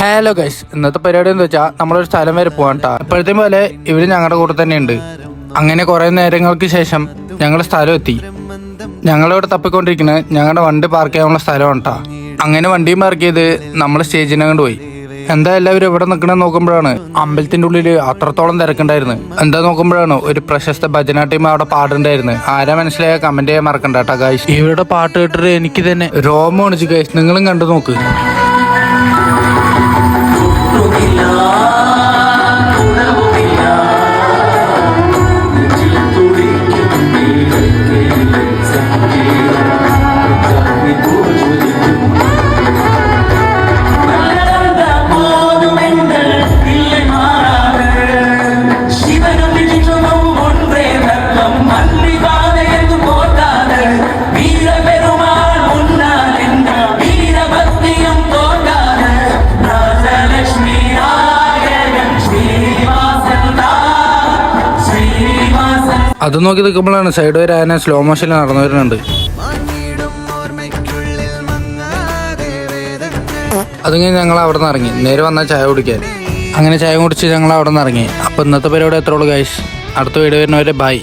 Hello guys, ഇന്നത്തെ പരിപാടി എന്ന് വെച്ചാൽ നമ്മളൊരു സ്ഥലം വരെ പോകാൻ കേട്ടോ. ഇപ്പോഴത്തെ പോലെ ഇവര് ഞങ്ങളുടെ കൂടെ തന്നെ ഉണ്ട്. അങ്ങനെ കുറെ നേരങ്ങൾക്ക് ശേഷം ഞങ്ങൾ സ്ഥലം എത്തി. ഞങ്ങളിവിടെ തപ്പിക്കൊണ്ടിരിക്കുന്നത് ഞങ്ങളുടെ വണ്ടി പാർക്ക് ചെയ്യാനുള്ള സ്ഥലമാണ് കേട്ടോ. അങ്ങനെ വണ്ടിയും പാർക്ക് ചെയ്ത് നമ്മൾ സ്റ്റേജിനങ്ങോട്ട് പോയി. എന്താ എല്ലാവരും ഇവിടെ നിൽക്കണമെന്ന് നോക്കുമ്പോഴാണ് അമ്പലത്തിന്റെ ഉള്ളിൽ അത്രത്തോളം തിരക്കുണ്ടായിരുന്നു. എന്താ നോക്കുമ്പോഴാണ് ഒരു പ്രശസ്ത ഭജന ടീം അവിടെ പാടുണ്ടായിരുന്നു. ആരാ മനസ്സിലായ കമന്റ് ചെയ്യാൻ മറക്കണ്ട കേട്ടോ ഗൈസ്. ഇവരുടെ പാട്ട് കേട്ടിട്ട് എനിക്ക് തന്നെ രോമം അണിച്ചു ഗൈസ്. നിങ്ങളും കണ്ടു നോക്ക്. അത് നോക്കി നിൽക്കുമ്പോഴാണ് സൈഡ് വരെ ആന സ്ലോ മോഷനിൽ നടന്നു വരുന്നുണ്ട്. അതിങ്ങനെ ഞങ്ങൾ അവിടെ നിന്ന് ഇറങ്ങി നേരെ വന്നാൽ ചായ കുടിക്കാൻ. അങ്ങനെ ചായ കുടിച്ച് ഞങ്ങൾ അവിടെ നിന്ന് ഇറങ്ങി. അപ്പോൾ ഇന്നത്തെ പരിപാടി എത്രയുള്ളൂ ഗൈസ്. അടുത്ത വീഡിയോ വരുന്നവരെ ബൈ.